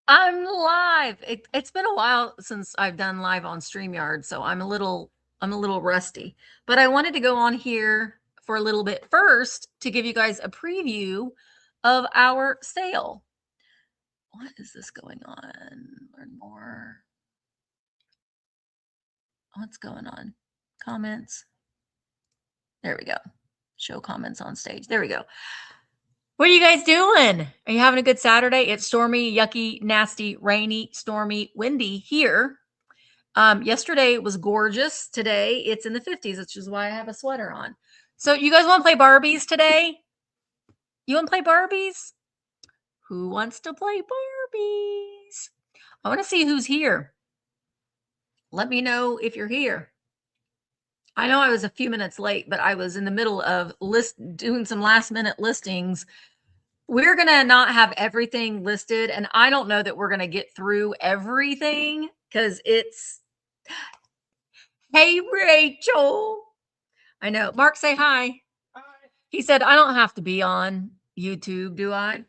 I'm live. It's been a while since I've done live on Streamyard, so I'm a little rusty. But I wanted to go on here for a little bit first to give you guys a preview of our sale. What is this going on? Learn more. What's going on? Comments. There we go. Show comments on stage. There we go. What are you guys doing? Are you having a good Saturday? It's stormy, yucky, nasty, rainy, stormy, windy here. Yesterday it was gorgeous. Today it's in the 50s, which is why I have a sweater on. So you guys want to play Barbies today? You want to play Barbies? Who wants to play Barbies? I want to see who's here. Let me know if you're here. I know I was a few minutes late, but I was in the middle of doing some last minute listings. We're going to not have everything listed, and I don't know that we're going to get through everything because it's... Hey, Rachel. I know. Mark, say hi. Hi. He said, I don't have to be on YouTube, do I?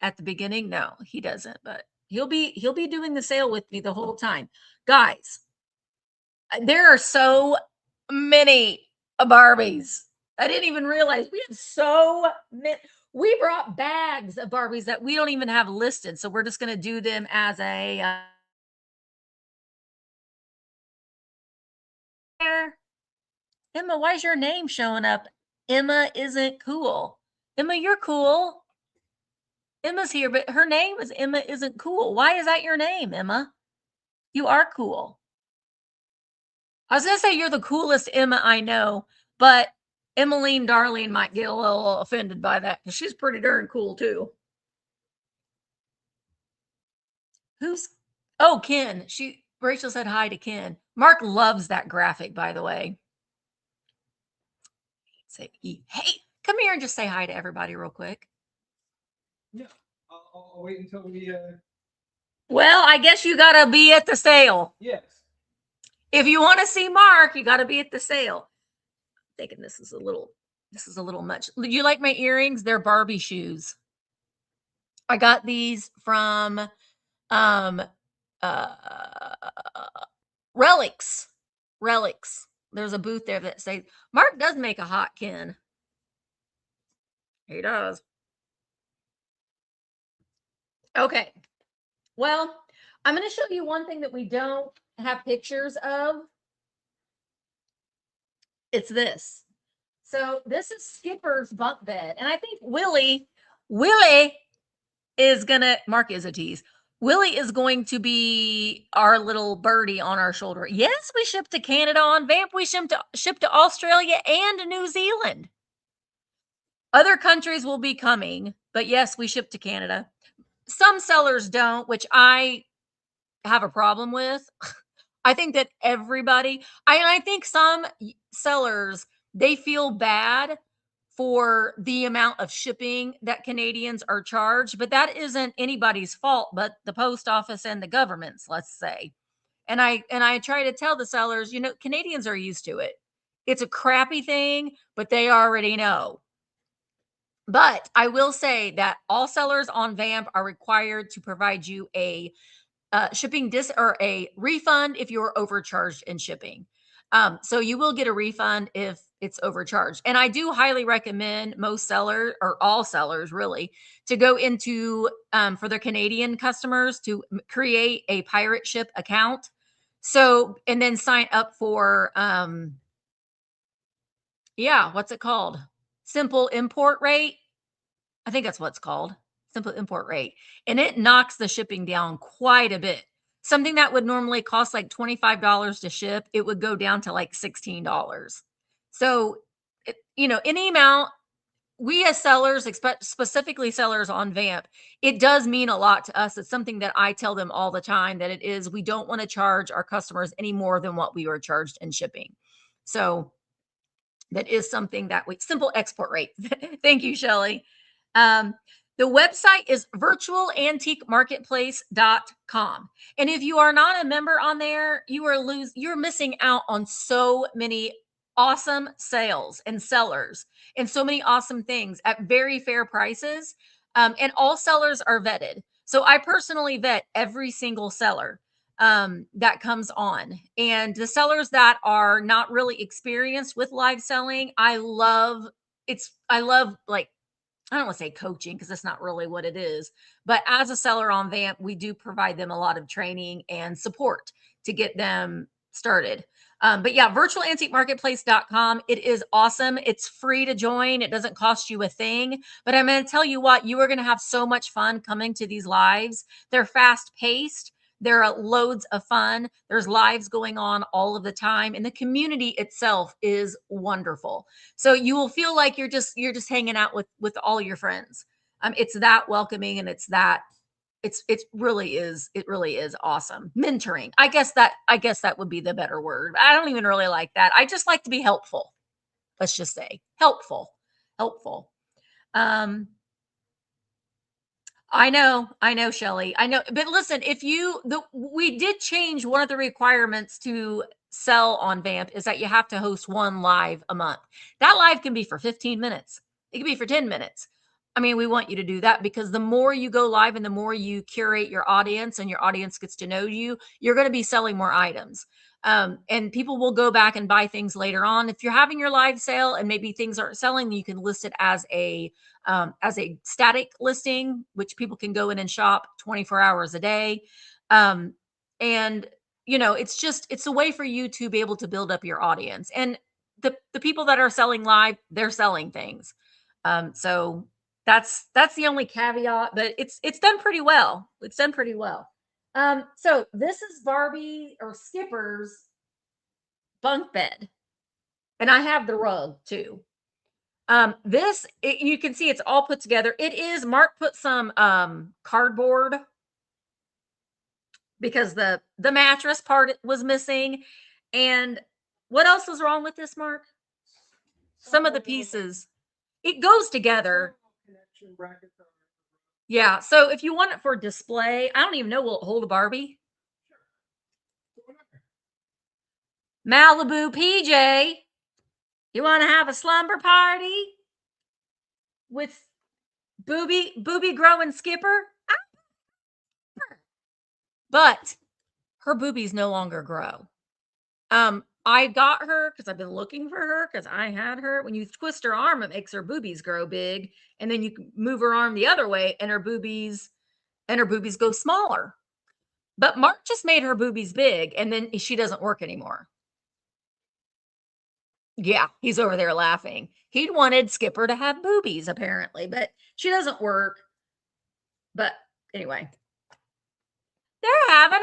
At the beginning? No, he doesn't, but he'll be doing the sale with me the whole time. Guys, there are so many Barbies. I didn't even realize we have so many. We brought bags of Barbies that we don't even have listed. So we're just going to do them as a Emma, why is your name showing up? Emma isn't cool. Emma, you're cool. Emma's here, but her name is Emma isn't cool. Why is that your name, Emma? You are cool. I was going to say you're the coolest Emma I know, but Emmeline Darling might get a little offended by that because she's pretty darn cool too. Who's... Oh, Ken. Rachel said hi to Ken. Mark loves that graphic, by the way. Say, hey, come here and just say hi to everybody real quick. Yeah, I'll wait until we. Well, I guess you gotta be at the sale. Yes. If you want to see Mark, you gotta be at the sale. I'm thinking this is a little much. Do you like my earrings? They're Barbie shoes. I got these from uh Relics. Relics. There's a booth there that says Mark does make a hot Ken. He does. Okay. Well, I'm going to show you one thing that we don't have pictures of. It's this. So this is Skipper's bunk bed. And I think Willie is going to... Mark is a tease. Willie is going to be our little birdie on our shoulder. Yes, we ship to Canada on VAMP. We ship to Australia and New Zealand. Other countries will be coming, but yes, we ship to Canada. Some sellers don't, which I have a problem with. I think that I think some sellers, they feel bad for the amount of shipping that Canadians are charged, but that isn't anybody's fault but the post office and the government's, let's say. And I try to tell the sellers, Canadians are used to it. It's a crappy thing, but they already know. But I will say that all sellers on VAMP are required to provide you a shipping or a refund if you're overcharged in shipping. So you will get a refund if it's overcharged. And I do highly recommend most sellers, or all sellers really, to go into, for their Canadian customers, to create a pirate ship account. So, and then sign up for, what's it called? Simple import rate. I think that's what it's called. Simple import rate. And it knocks the shipping down quite a bit. Something that would normally cost like $25 to ship, it would go down to like $16. So, any amount, we as sellers, specifically sellers on VAMP, it does mean a lot to us. It's something that I tell them all the time that it is. We don't want to charge our customers any more than what we were charged in shipping. So that is something that simple export rate. Thank you, Shelly. The website is virtualantiquemarketplace.com. And if you are not a member on there, you're missing out on so many awesome sales and sellers and so many awesome things at very fair prices. And all sellers are vetted. So I personally vet every single seller that comes on. And the sellers that are not really experienced with live selling, I love like, I don't want to say coaching because that's not really what it is. But as a seller on VAMP, we do provide them a lot of training and support to get them started. But yeah, virtualantiquemarketplace.com. It is awesome. It's free to join. It doesn't cost you a thing. But I'm going to tell you what, you are going to have so much fun coming to these lives. They're fast paced. There are loads of fun. There's lives going on all of the time. And the community itself is wonderful. So you will feel like you're just hanging out with all your friends. It's that welcoming, and it's that it really is awesome. Mentoring. I guess that would be the better word. I don't even really like that. I just like to be helpful. Let's just say helpful. Um I know, Shelly. I know, but listen, we did change one of the requirements to sell on VAMP is that you have to host one live a month. That live can be for 15 minutes. It can be for 10 minutes. I mean, we want you to do that because the more you go live and the more you curate your audience and your audience gets to know you, you're going to be selling more items. And people will go back and buy things later on. If you're having your live sale and maybe things aren't selling, you can list it as a static listing, which people can go in and shop 24 hours a day. And it's a way for you to be able to build up your audience. And the people that are selling live, they're selling things. So that's the only caveat, but it's done pretty well. It's done pretty well. So this is Barbie or Skipper's bunk bed, and I have the rug too. You can see it's all put together. It is Mark put some cardboard because the mattress part was missing. And what else was wrong with this, Mark? Some of the pieces. It goes together. Yeah. So if you want it for display, I don't even know, will it hold a Barbie? Malibu PJ, you want to have a slumber party with booby growing Skipper? But her boobies no longer grow. I got her because I've been looking for her because I had her. When you twist her arm, it makes her boobies grow big, and then you can move her arm the other way, and her boobies go smaller. But Mark just made her boobies big, and then she doesn't work anymore. Yeah, he's over there laughing. He'd wanted Skipper to have boobies apparently, but she doesn't work. But anyway, they're having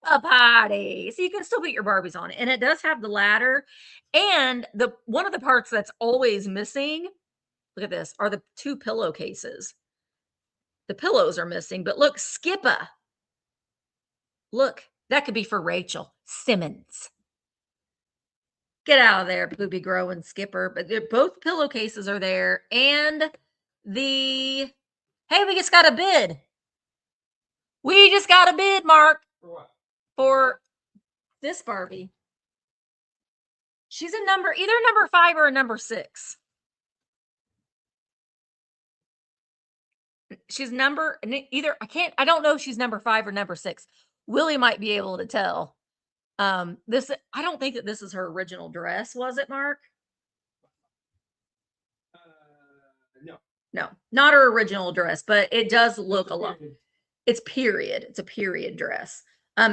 a party. So you can still put your Barbies on it. And it does have the ladder. And one of the parts that's always missing, look at this, are the 2 pillowcases. The pillows are missing, but look, Skipper. Look, that could be for Rachel Simmons. Get out of there, booby growing Skipper. But both pillowcases are there. And hey, we just got a bid. We just got a bid, Mark. For what? For this Barbie. She's either number 5 or a number 6. She's I don't know if she's number 5 or number 6. Willie might be able to tell. I don't think that this is her original dress, was it, Mark? No. No, not her original dress, but it does look a lot. It's period. It's a period dress.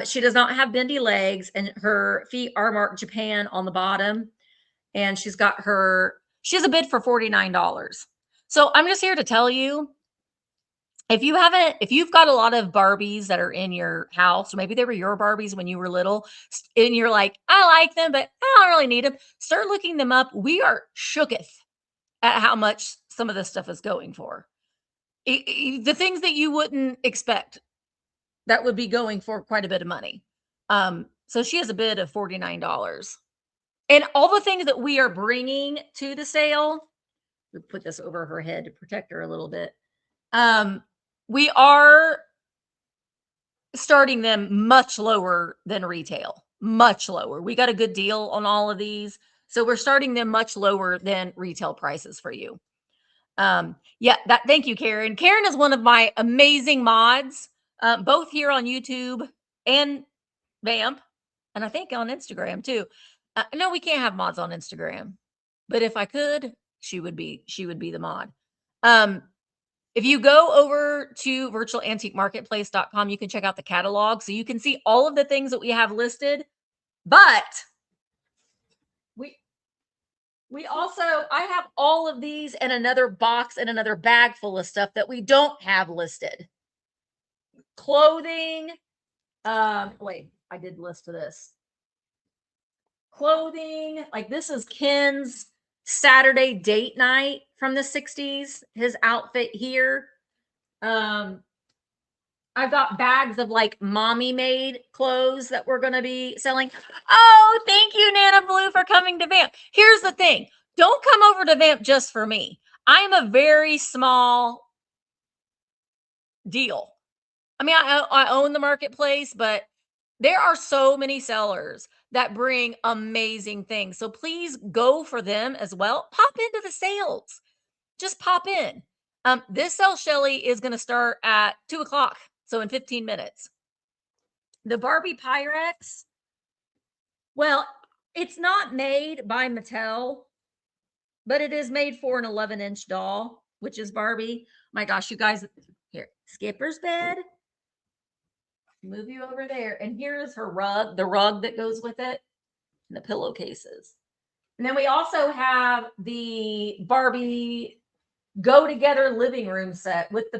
She does not have bendy legs, and her feet are marked Japan on the bottom. And she has a bid for $49. So I'm just here to tell you, if you've got a lot of Barbies that are in your house, or maybe they were your Barbies when you were little, and you're like, I like them, but I don't really need them, start looking them up. We are shooketh at how much some of this stuff is going for. The things that you wouldn't expect that would be going for quite a bit of money. So she has a bid of $49. And all the things that we are bringing to the sale, we put this over her head to protect her a little bit. We are starting them much lower than retail, much lower. We got a good deal on all of these. So we're starting them much lower than retail prices for you. Thank you, Karen. Karen is one of my amazing mods. both here on YouTube and VAMP, and I think on Instagram too. No, we can't have mods on Instagram, but if I could, she would be the mod. If you go over to virtualantiquemarketplace.com, you can check out the catalog, so you can see all of the things that we have listed. But we also, I have all of these and another box and another bag full of stuff that we don't have listed. Clothing. Wait, I did list this. Clothing, like this is Ken's Saturday date night from the 60s, his outfit here. I've got bags of like mommy made clothes that we're going to be selling. Oh, thank you, Nana Blue, for coming to VAMP. Here's the thing. Don't come over to VAMP just for me. I'm a very small deal. I mean, I own the marketplace, but there are so many sellers that bring amazing things. So please go for them as well. Pop into the sales. Just pop in. This sale, Shelly, is going to start at 2 o'clock. So in 15 minutes. The Barbie Pyrex. Well, it's not made by Mattel, but it is made for an 11-inch doll, which is Barbie. My gosh, you guys, here, Skipper's bed. Move you over there. And here's her rug, the rug that goes with it, and the pillowcases. And then we also have the Barbie go together living room set with the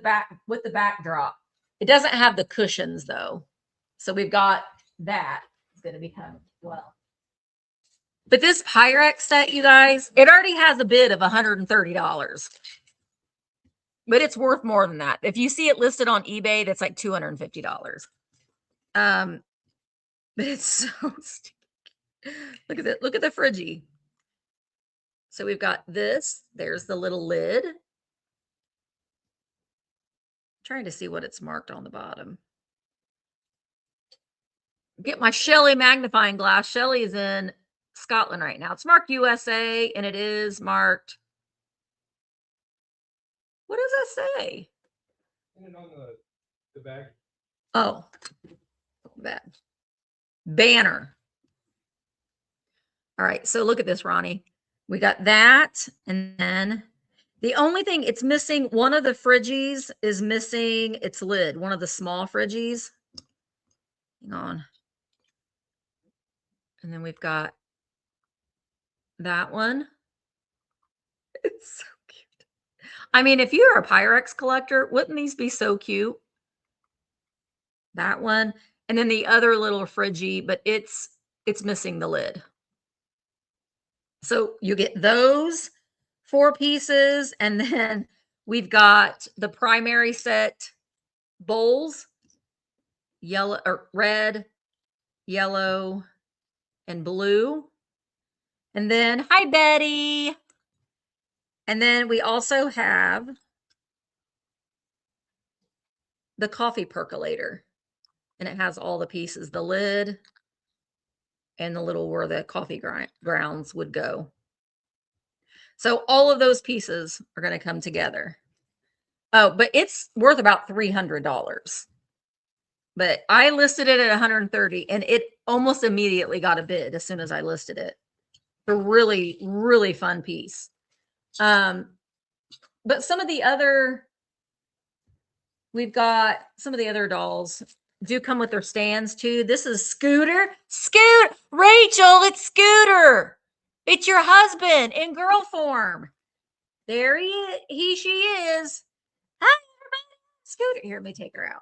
backdrop. It doesn't have the cushions though. So we've got that. It's going to be coming as well. But this Pyrex set, you guys, it already has a bid of $130. But it's worth more than that. If you see it listed on eBay, that's like $250. But it's so sticky. Look at it. Look at the Friggy. So we've got this. There's the little lid. Trying to see what it's marked on the bottom. Get my Shelly magnifying glass. Shelly is in Scotland right now. It's marked USA, and it is marked. What does that say? And on the bag. Oh, bad. Banner. All right, so look at this, Ronnie. We got that, and then the only thing it's missing, one of the Friggies is missing its lid, one of the small Friggies. Hang on. And then we've got that one. It's so cute. I mean, if you're a Pyrex collector, wouldn't these be so cute? That one. And then the other little Friggy, but it's missing the lid. So you get those 4 pieces, and then we've got the primary set bowls, yellow or red, yellow, and blue. And then, hi, Betty. And then we also have the coffee percolator, and it has all the pieces, the lid and the little where the coffee grounds would go. So all of those pieces are going to come together. Oh, but it's worth about $300. But I listed it at $130, and it almost immediately got a bid as soon as I listed it. A really, really fun piece. But some of the other, we've got some of the other dolls do come with their stands too. This is Scooter. Rachel, it's Scooter. It's your husband in girl form. There she is. Hi, everybody. Scooter. Here, let me take her out.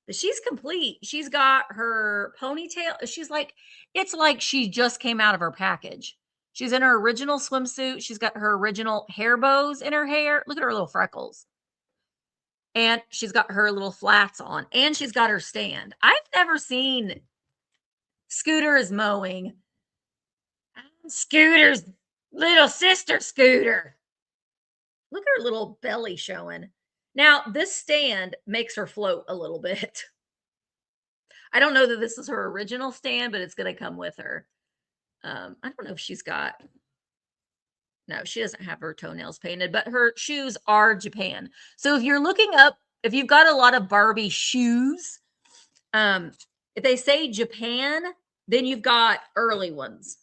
But she's complete. She's got her ponytail. She's like, it's like she just came out of her package. She's in her original swimsuit. She's got her original hair bows in her hair. Look at her little freckles. And she's got her little flats on. And she's got her stand. I've never seen Scooter is mowing. Scooter's little sister, Scooter. Look at her little belly showing. Now, this stand makes her float a little bit. I don't know that this is her original stand, but it's going to come with her. I don't know if she's got... No, she doesn't have her toenails painted, but her shoes are Japan. So if you're looking up if you've got a lot of Barbie shoes, if they say Japan, then you've got early ones.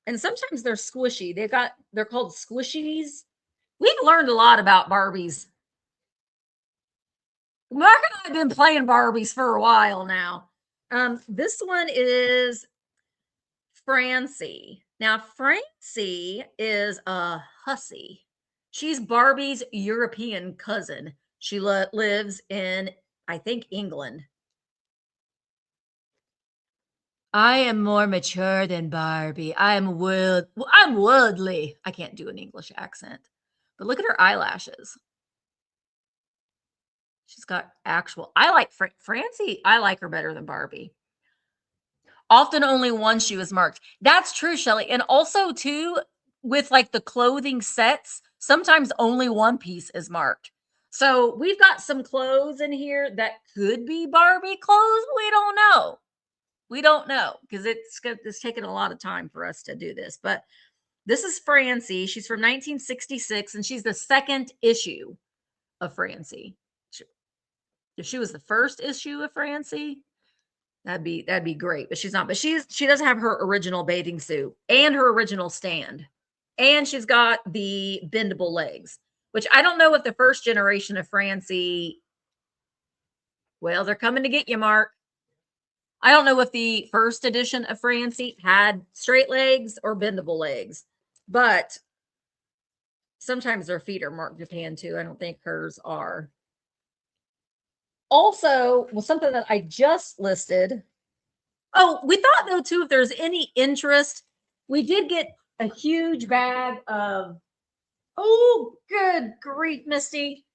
And sometimes they're squishy. They're called squishies. We've learned a lot about Barbies. Mark and I have been playing Barbies for a while now. This one is Francie. Now, Francie is a hussy. She's Barbie's European cousin. She lives in, I think, England. I am more mature than Barbie. I'm worldly. I can't do an English accent. But look at her eyelashes. She's got actual. I like Francie. I like her better than Barbie. Often only one shoe is marked. That's true, Shelly. And also, too, with like the clothing sets, sometimes only one piece is marked. So we've got some clothes in here that could be Barbie clothes. We don't know. We don't know because it's taken a lot of time for us to do this. But this is Francie. She's from 1966, and she's the second issue of Francie. If she was the first issue of Francie, that'd be great. But she's not. But she does have her original bathing suit and her original stand, and she's got the bendable legs, which I don't know if the first generation of Francie. Well, they're coming to get you, Mark. I don't know if the first edition of Francie had straight legs or bendable legs, but sometimes their feet are marked Japan too. I don't think hers are. Also, well, something that I just listed. Oh, we thought though too, if there's any interest, we did get a huge bag of, oh, good grief, Misty.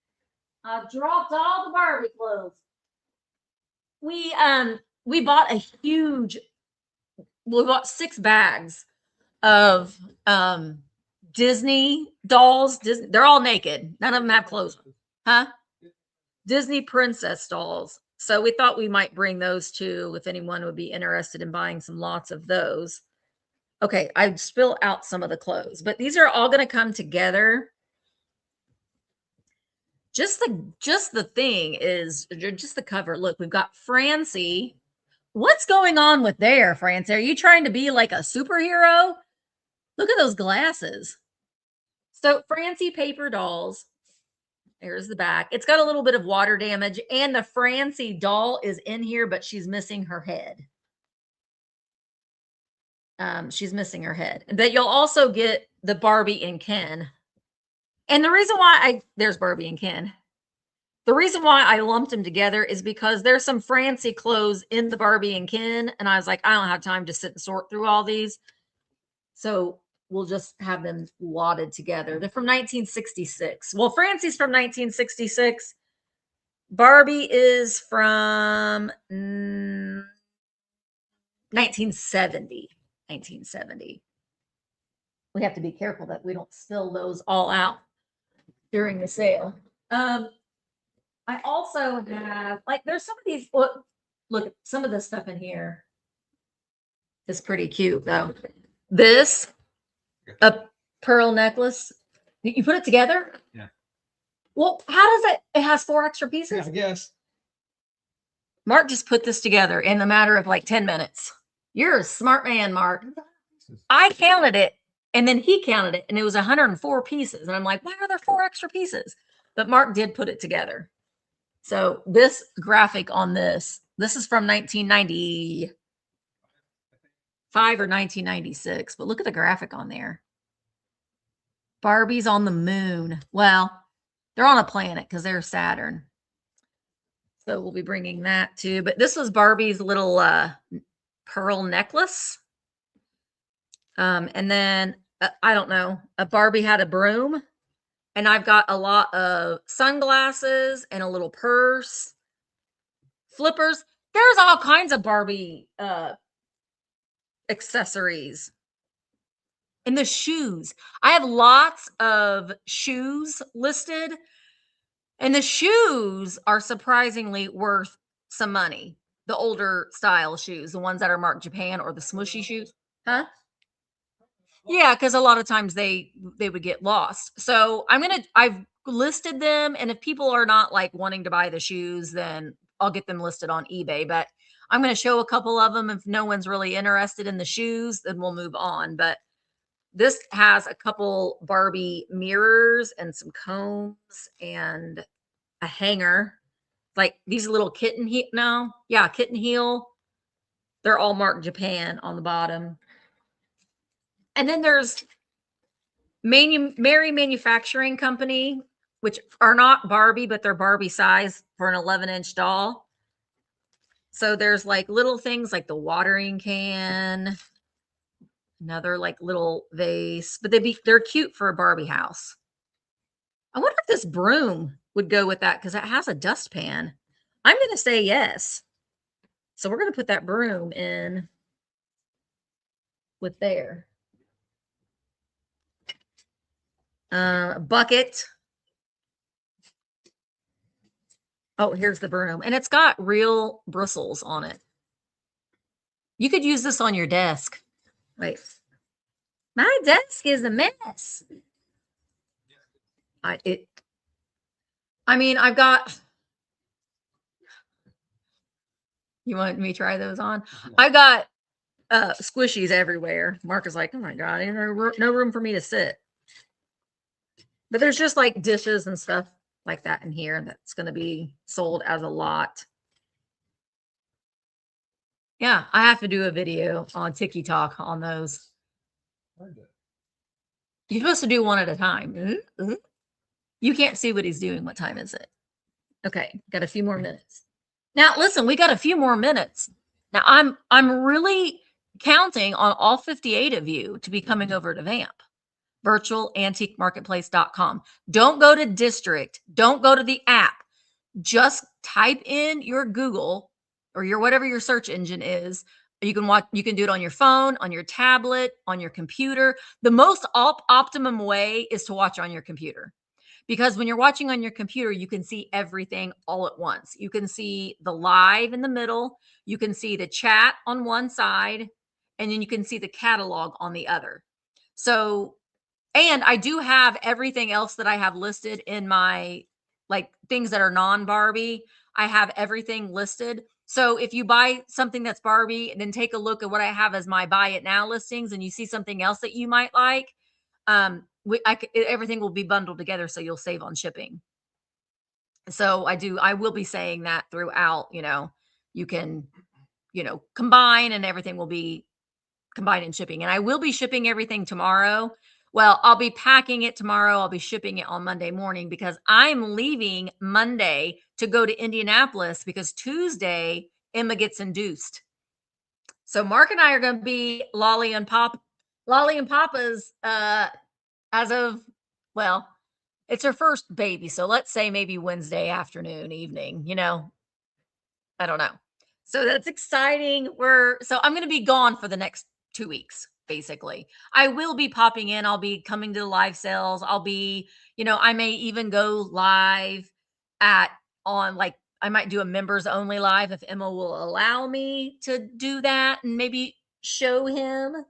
I dropped all the Barbie clothes. We bought a huge, we bought 6 bags of Disney dolls. They're all naked. None of them have clothes. Huh? Disney princess dolls. So we thought we might bring those too if anyone would be interested in buying some lots of those. Okay, I spill out some of the clothes, but these are all going to come together. Just the thing is just the cover. Look, we've got Francie. What's going on with there, Francie? Are you trying to be like a superhero? Look at those glasses. So Francie paper dolls. There's the back. It's got a little bit of water damage, and the Francie doll is in here, but she's missing her head. She's missing her head. But you'll also get the Barbie and Ken. And the reason why there's Barbie and Ken. The reason why I lumped them together is because there's some Francie clothes in the Barbie and Ken, and I was like, I don't have time to sit and sort through all these. So we'll just have them wadded together. They're from 1966. Well, Francie's from 1966. Barbie is from 1970. 1970. We have to be careful that we don't spill those all out during the sale. I also have, like, there's some of these, look, some of this stuff in here is pretty cute, though. This, a pearl necklace. You put it together? Yeah. Well, how does it has 4 extra pieces? Yeah, I guess. Mark just put this together in the matter of like 10 minutes. You're a smart man, Mark. I counted it, and then he counted it, and it was 104 pieces. And I'm like, why are there 4 extra pieces? But Mark did put it together. So this graphic on this is from 1995 or 1996. But look at the graphic on there. Barbie's on the moon. Well, they're on a planet because they're Saturn. So we'll be bringing that too. But this was Barbie's little pearl necklace. And then, I don't know, a Barbie had a broom. And I've got a lot of sunglasses and a little purse. Flippers. There's all kinds of Barbie accessories. And the shoes. I have lots of shoes listed. And the shoes are surprisingly worth some money. The older style shoes, the ones that are marked Japan or the smushy shoes. Huh? Yeah, because a lot of times they would get lost. So I've listed them, and if people are not like wanting to buy the shoes, then I'll get them listed on eBay. But I'm gonna show a couple of them. If no one's really interested in the shoes, then we'll move on. But this has a couple Barbie mirrors and some combs and a hanger. Like these little kitten heel. No, yeah, kitten heel. They're all marked Japan on the bottom. And then there's Mary Manufacturing Company, which are not Barbie, but they're Barbie size for an 11-inch doll. So there's like little things like the watering can, another like little vase, but they're cute for a Barbie house. I wonder if this broom would go with that because it has a dustpan. I'm going to say yes. So we're going to put that broom in with there. Bucket. Oh, here's the broom. And it's got real bristles on it. You could use this on your desk. Wait. My desk is a mess. I've got. You want me to try those on? I've got squishies everywhere. Mark is like, oh my God, no room for me to sit. But there's just like dishes and stuff like that in here that's going to be sold as a lot. Yeah, I have to do a video on TikTok on those. You're supposed to do one at a time. You can't see what he's doing. What time is it? Okay, got a few more minutes. Now, listen, we got a few more minutes. Now, I'm really counting on all 58 of you to be coming over to VAMP, virtualantiquemarketplace.com. Don't go to district. Don't go to the app. Just type in your Google or your whatever your search engine is. You can do it on your phone, on your tablet, on your computer. The most optimum way is to watch on your computer. Because when you're watching on your computer, you can see everything all at once. You can see the live in the middle, you can see the chat on one side, and then you can see the catalog on the other. So, and I do have everything else that I have listed in my like things that are non-Barbie. I have everything listed. So if you buy something that's Barbie and then take a look at what I have as my buy it now listings and you see something else that you might like, everything will be bundled together so you'll save on shipping. So I will be saying that throughout, you can, combine and everything will be combined in shipping. And I will be shipping everything tomorrow. Well, I'll be packing it tomorrow. I'll be shipping it on Monday morning because I'm leaving Monday to go to Indianapolis because Tuesday Emma gets induced. So Mark and I are going to be Lolly and Papa's as of, well, it's her first baby. So let's say maybe Wednesday afternoon, evening, I don't know. So that's exciting. So I'm going to be gone for the next 2 weeks, basically. I will be popping in. I'll be coming to the live sales. I'll be, I may even go live I might do a members only live if Emma will allow me to do that and maybe show him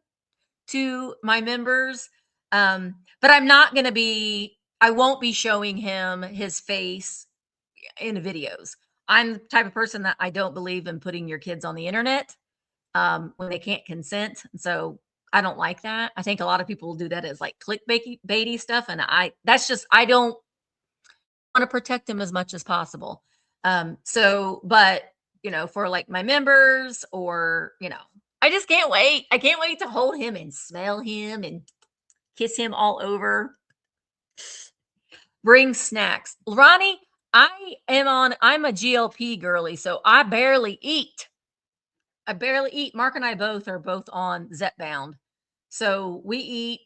to my members. But I won't be showing him his face in videos. I'm the type of person that I don't believe in putting your kids on the internet when they can't consent. So I don't like that. I think a lot of people do that as like clickbaity stuff. And I don't want to protect them as much as possible. But for like my members or, I just can't wait. I can't wait to hold him and smell him and kiss him all over. Bring snacks. Ronnie, I'm a GLP girly, so I barely eat. Mark and I are both on Zepbound. So we eat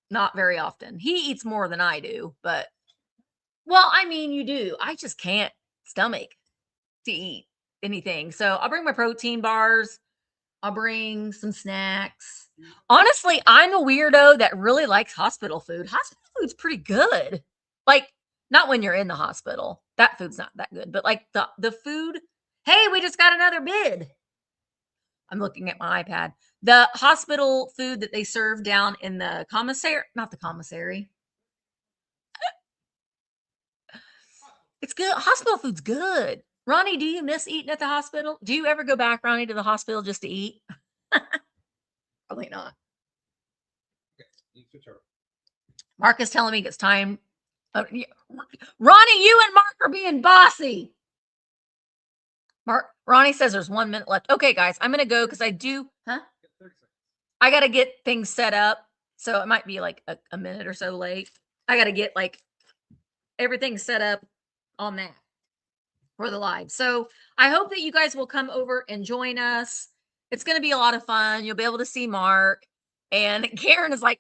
not very often. He eats more than I do, but you do. I just can't stomach to eat anything. So I'll bring my protein bars. I'll bring some snacks. Honestly, I'm a weirdo that really likes hospital food. Hospital food's pretty good. Like, not when you're in the hospital. That food's not that good. But like the food, hey, we just got another bid. I'm looking at my iPad. The hospital food that they serve down in the commissary, not the commissary. It's good. Hospital food's good. Ronnie, do you miss eating at the hospital? Do you ever go back, Ronnie, to the hospital just to eat? Probably not. Okay, you switch over. Mark is telling me it's time. Ronnie, you and Mark are being bossy. Ronnie says there's 1 minute left. Okay, guys, I'm gonna go because I do. Huh? Get 30 seconds. I gotta get things set up, so it might be like a minute or so late. I gotta get like everything set up on that for the live. So I hope that you guys will come over and join us. It's gonna be a lot of fun. You'll be able to see Mark. And Karen is like,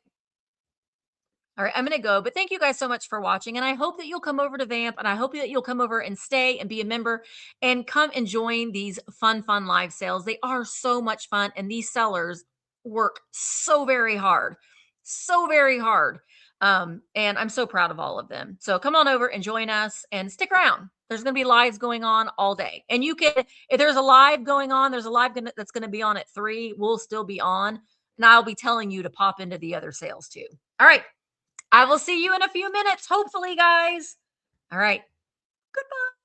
all right, I'm going to go. But thank you guys so much for watching. And I hope that you'll come over to VAMP, and I hope that you'll come over and stay and be a member and come and join these fun live sales. They are so much fun. And these sellers work so very hard, so very hard. And I'm so proud of all of them. So come on over and join us and stick around. There's going to be lives going on all day. And you can, if there's a live going on, there's a live that's going to be on at 3. We'll still be on. And I'll be telling you to pop into the other sales too. All right. I will see you in a few minutes, hopefully, guys. All right. Goodbye.